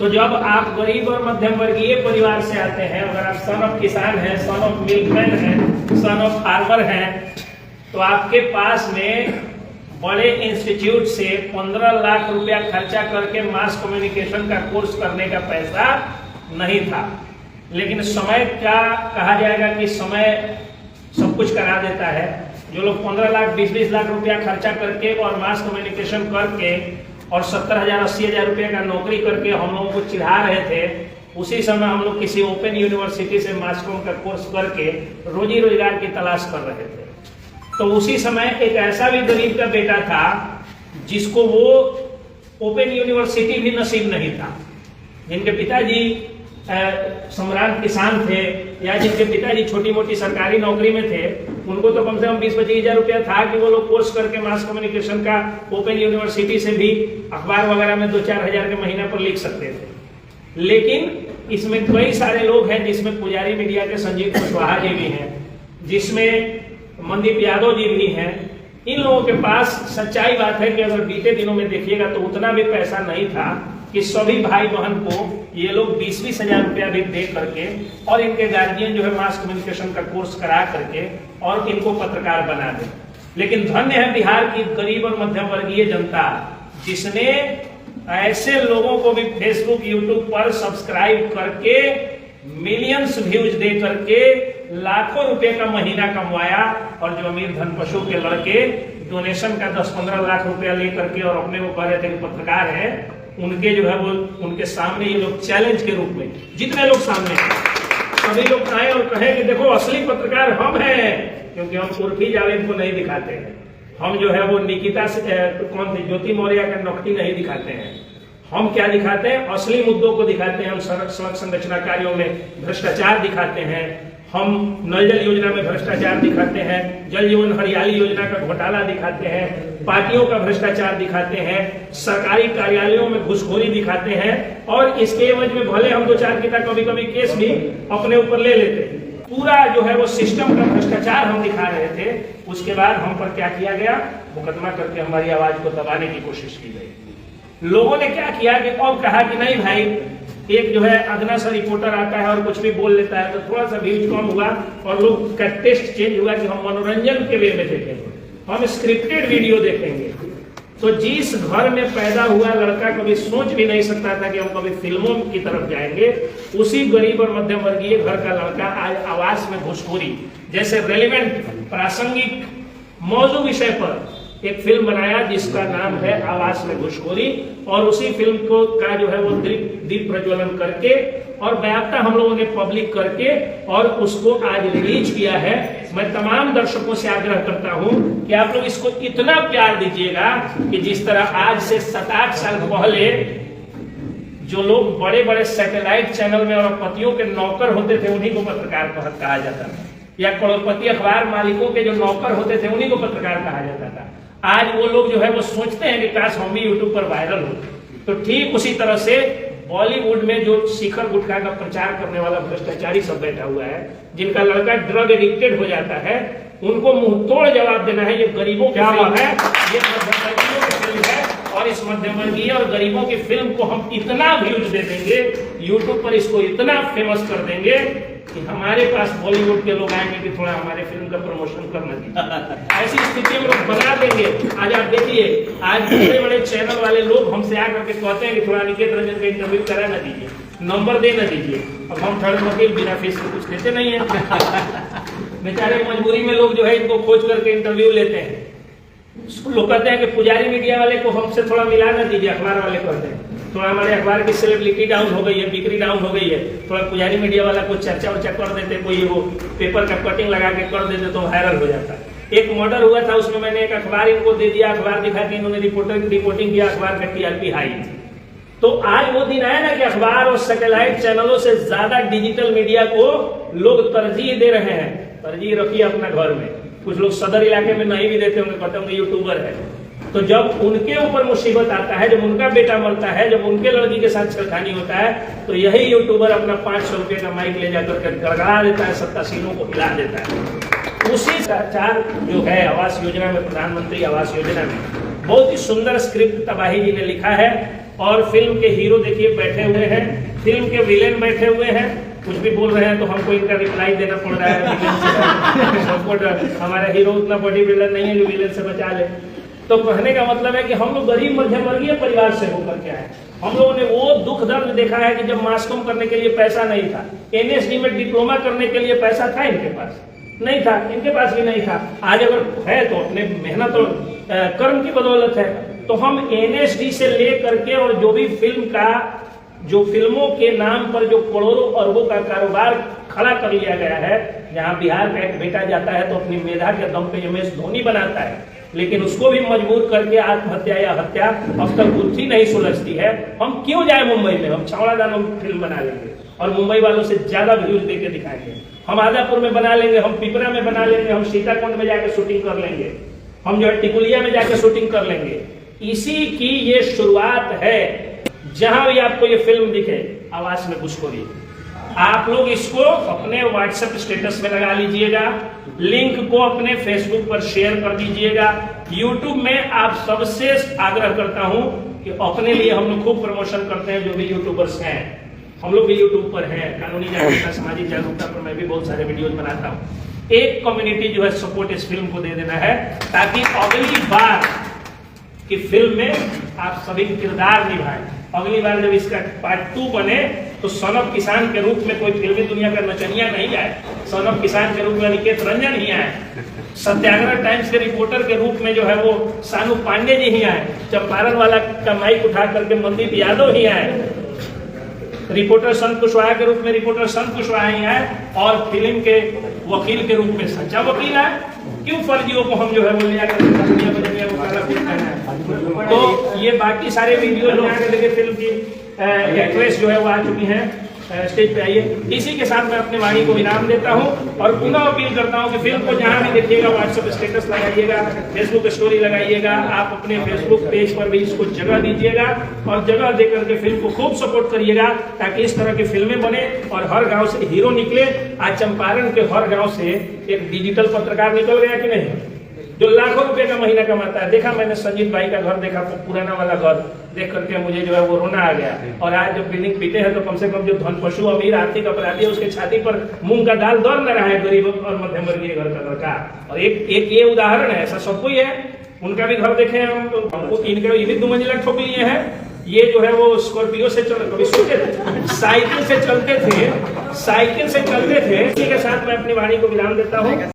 तो जब आप गरीब और मध्यम वर्गीय परिवार से आते हैं, अगर आप सन ऑफ किसान हैं, सन ऑफ मिल्कमैन हैं, सन ऑफ फार्मर हैं, तो आपके पास में बड़े इंस्टीट्यूट से 15 लाख रुपया खर्चा करके मास कम्युनिकेशन का कोर्स करने का पैसा नहीं था। लेकिन समय क्या कहा जाएगा कि समय सब कुछ करा देता है। जो लोग 15 लाख 20 लाख रुपया खर्चा करके और मास कम्युनिकेशन करके और 70,000 80,000 रुपये का नौकरी करके हम लोगों को चिढ़ा रहे थे, उसी समय हम लोग किसी ओपन यूनिवर्सिटी से मास कॉम का कोर्स करके रोजी रोजगार की तलाश कर रहे थे। तो उसी समय एक ऐसा भी गरीब का बेटा था जिसको वो ओपन यूनिवर्सिटी भी नसीब नहीं था, जिनके पिताजी सम्राट किसान थे या जिनके पिताजी छोटी मोटी सरकारी नौकरी में थे, उनको तो कम से कम 20-25 हजार रुपया था कि वो लोग कोर्स करके मास कम्युनिकेशन का ओपन यूनिवर्सिटी से भी अखबार वगैरह में 2-4 हजार के महीने पर लिख सकते थे। लेकिन इसमें कई सारे लोग हैं, जिसमें पुजारी मीडिया के संजीव कुशवाहा जी भी हैं, जिसमें मनदीप यादव जी भी हैं। इन लोगों के पास सच्चाई बात है कि अगर बीते दिनों में देखिएगा तो उतना भी पैसा नहीं था कि सभी भाई बहन को ये लोग 20-20 हजार रुपया भी दे करके और इनके गार्जियन जो है मास कम्युनिकेशन का कोर्स करा करके और इनको पत्रकार बना दे। लेकिन धन्य है बिहार की गरीब और मध्यम वर्गीय जनता, जिसने ऐसे लोगों को भी फेसबुक यूट्यूब पर सब्सक्राइब करके मिलियंस व्यूज दे करके लाखों रुपए का महीना कमवाया। और जो अमीर धन पशु के लड़के डोनेशन का 10-15 लाख रुपया लेकर के और अपने को कह रहे थे कि पत्रकार है, उनके जो है वो उनके सामने ये लोग चैलेंज के रूप में, जितने लोग सामने सभी लोग आए और कहे कि देखो असली पत्रकार हम हैं, क्योंकि हम उर्फी जावेद को नहीं दिखाते हैं, हम जो है वो निकिता से कौन थी ज्योति मौर्य का नकटी नहीं दिखाते हैं, हम क्या दिखाते हैं असली मुद्दों को दिखाते हैं। हम सड़क संरचना कार्यों में भ्रष्टाचार दिखाते हैं, हम नल जल योजना में भ्रष्टाचार दिखाते हैं, जल जीवन हरियाली योजना का घोटाला दिखाते हैं, पार्टियों का भ्रष्टाचार दिखाते हैं, सरकारी कार्यालयों में घुसखोरी दिखाते हैं, और इसके एवज में भले हम 2-4 की कभी कभी केस भी अपने ऊपर ले लेते हैं। पूरा जो है वो सिस्टम का भ्रष्टाचार हम दिखा रहे थे। उसके बाद हम पर क्या किया गया, मुकदमा करके हमारी आवाज को दबाने की कोशिश की गई। लोगों ने क्या किया कि और कहा कि नहीं भाई, एक जो है अदना सा रिपोर्टर आता है और कुछ भी बोल लेता है, तो थोड़ा सा व्यूज कम हुआ और लोग का टेस्ट चेंज हुआ कि हम मनोरंजन के वे में देखेंगे, हम स्क्रिप्टेड वीडियो देखेंगे। तो जिस घर में पैदा हुआ लड़का कभी सोच भी नहीं सकता था कि हम कभी फिल्मों की तरफ जाएंगे, उसी गरीब और मध्यम वर्गीय घर का लड़का आज आवाज में घुसखोरी जैसे रेलिवेंट प्रासंगिक मौजू विषय पर एक फिल्म बनाया जिसका नाम है आवाज में घुसखोरी, और उसी फिल्म को का जो है वो दीप प्रज्वलन करके और व्यापता हम लोगों ने पब्लिक करके और उसको आज रिलीज किया है। मैं तमाम दर्शकों से आग्रह करता हूं कि आप लोग इसको इतना प्यार दीजिएगा कि जिस तरह आज से 7-8 साल पहले जो लोग बड़े बड़े सैटेलाइट चैनल में और पतियों के नौकर होते थे उन्हीं को पत्रकार कहा जाता था, या करोड़पति अखबार मालिकों के जो नौकर होते थे उन्हीं को पत्रकार कहा जाता था। आज वो लोग जो है वो सोचते हैं कि काश हम भी यूट्यूब पर वायरल हो। तो ठीक उसी तरह से बॉलीवुड में जो शिखर गुटखा का प्रचार करने वाला भ्रष्टाचारी सब बैठा हुआ है, जिनका लड़का ड्रग एडिक्टेड हो जाता है, उनको मुंह तोड़ जवाब देना है। ये गरीबों की फिल्म है, ये मध्यवर्गीयों की फिल्म है, और इस मध्यवर्गीय और गरीबों की फिल्म को हम इतना व्यूज दे देंगे, यूट्यूब पर इसको इतना फेमस कर देंगे कि हमारे पास बॉलीवुड के लोग आएंगे कि थोड़ा हमारे फिल्म का प्रमोशन करना चाहिए। ऐसी स्थिति में लोग बना देंगे। आज आप देखिए, आज बड़े बड़े चैनल वाले लोग हमसे आकर के कहते हैं कि थोड़ा निकेत रंजन का इंटरव्यू करा ना दीजिए, नंबर दे ना दीजिए। अब हम थर्ड वकील बिना फीस के कुछ देते नहीं है। बेचारे मजबूरी में लोग जो है इनको खोज करके इंटरव्यू लेते हैं। लोग कहते हैं कि पुजारी मीडिया वाले को हमसे थोड़ा मिला ना दीजिए, अखबार वाले कहते हैं थोड़ा हमारे अखबार की सेलिब्रिटी डाउन हो गई है, बिक्री डाउन हो गई है, थोड़ा पुजारी मीडिया वाला को चर्चा वर्चा कर देते, कोई वो पेपर का कटिंग लगा के कर देते तो वायरल हो जाता है। एक मर्डर हुआ था, उसमें मैंने एक अखबार इनको दे दिया, अखबार दिखा के इन्होंने रिपोर्टिंग किया, अखबार का टीआरपी हाई थी। तो आज वो दिन आया ना कि अखबार और सैटेलाइट चैनलों से ज्यादा डिजिटल मीडिया को लोग तरजीह दे रहे हैं। तरजीह रखिए अपना घर में। कुछ लोग सदर इलाके में नहीं भी देते होंगे, कहते होंगे यूट्यूबर है। तो जब उनके ऊपर मुसीबत आता है, जब उनका बेटा मरता है, जब उनके लड़की के साथ छेड़खानी होता है, तो यही यूट्यूबर अपना 500 रुपये का माइक ले जाकर के गड़गड़ा देता है, सत्तासीनों को हिला देता है। उसी भ्रष्टाचार जो है आवास योजना में, प्रधानमंत्री आवास योजना में बहुत ही सुंदर स्क्रिप्ट तबाही जी ने लिखा है। और फिल्म के हीरो देखिए बैठे हुए हैं, फिल्म के विलेन बैठे हुए हैं, कुछ भी बोल रहे हैं तो हमको इनका रिप्लाई देना पड़ रहा है। हमको हमारा हीरो उतना बॉडी बिल्डर नहीं है जो विलेन से बचा ले। तो कहने का मतलब है कि हम लोग गरीब मध्यम वर्गीय परिवार से होकर के आए। हम लोगों ने वो दुख दर्द देखा है कि जब मास कॉम करने के लिए पैसा नहीं था, एनएसडी में डिप्लोमा करने के लिए पैसा था, इनके पास नहीं था, इनके पास भी नहीं था। आज अगर है तो अपने मेहनत और कर्म की बदौलत है। तो हम एनएसडी से ले करके और जो भी फिल्मों के नाम पर जो करोड़ों अरबों का कारोबार खड़ा कर लिया गया है, जहां बिहार का एक बेटा जाता है तो अपनी मेधा के दम पे एमएस धोनी बनाता है, लेकिन उसको भी मजबूर करके आत्महत्या या हत्या अब तक बुद्धि नहीं सुलझती है। हम क्यों जाए मुंबई में? हम छावड़ा दानों में फिल्म बना लेंगे और मुंबई वालों से ज्यादा व्यूज देके दिखाएंगे। हम आदापुर में बना लेंगे, हम पिपरा में बना लेंगे, हम सीताकुंड में जाकर शूटिंग कर लेंगे, हम जो है टिकुलिया में जाकर शूटिंग कर लेंगे। इसी की ये शुरुआत है। जहां भी आपको ये फिल्म दिखे, आवाज में घुसखोरी, आप लोग इसको अपने व्हाट्सएप स्टेटस में लगा लीजिएगा, लिंक को अपने फेसबुक पर शेयर कर दीजिएगा। यूट्यूब में आप सबसे आग्रह करता हूं कि अपने लिए हम लोग खूब प्रमोशन करते हैं, जो भी यूट्यूबर्स हैं, हम लोग भी यूट्यूब पर हैं। कानूनी जागरूकता, सामाजिक जागरूकता पर मैं भी बहुत सारे वीडियोज बनाता हूं। एक कम्युनिटी जो है सपोर्ट इस फिल्म को दे देना है, ताकि अगली बार की फिल्म में आप सभी किरदार निभाएं। अगली बार जब इसका पार्ट 2 बने तो सन ऑफ किसान के रूप में कोई फिल्मी दुनिया का नचनिया नहीं आए, सन ऑफ किसान के रूप में अनिकेत रंजन ही आए, सत्याग्रह टाइम्स के रिपोर्टर के रूप में जो है वो सानू पांडे जी ही आए, चंपारण वाला का माइक उठा करके मनदीप यादव ही आए, रिपोर्टर संत कुशवाहा के रूप में रिपोर्टर संत कुशवाहा ही आए, और फिल्म के वकील के रूप में सच्चा वकील आए। क्यों फर्जियों को हम जो है वो लिया तो ये बाकी सारे वीडियो जो आगे देखिए, फिल्म की एक्ट्रेस जो है वो आ चुकी हैं, स्टेज पे आइए। इसी के साथ मैं अपनी वाणी को विराम देता हूं और पुनः अपील करता हूं कि फिल्म को जहां भी देखिएगा व्हाट्सएप स्टेटस लगाइएगा, फेसबुक स्टोरी लगाइएगा, आप अपने फेसबुक पेज पर भी इसको जगह दीजिएगा और जगह देकर के फिल्म को खूब सपोर्ट करिएगा, ताकि इस तरह की फिल्में बने और हर गांव से हीरो निकले। आज चंपारण के हर गांव से एक डिजिटल पत्रकार निकल गया कि नहीं, जो लाखों रुपए का महीना कमाता है। देखा मैंने संजीत भाई का घर देखा, पुराना वाला घर देख करके मुझे जो है वो रोना आ गया। और आज जब बिल्डिंग पीटे हैं तो कम से कम जो धन पशु अमीर आर्थिक अपराधी है उसके छाती पर मूंग का दाल दौड़ न रहा है, गरीब और मध्यम वर्गीय घर का लड़का। और एक ये उदाहरण है, ऐसा सबको ही है। उनका भी घर देखे हमको, इनका ये भी 2 मंजिला ठोक लिए हैं। ये जो है वो स्कॉर्पियो से कभी सोचे थे, साइकिल से चलते थे। इसी के साथ मैं अपनी वाणी को विराम देता हूँ।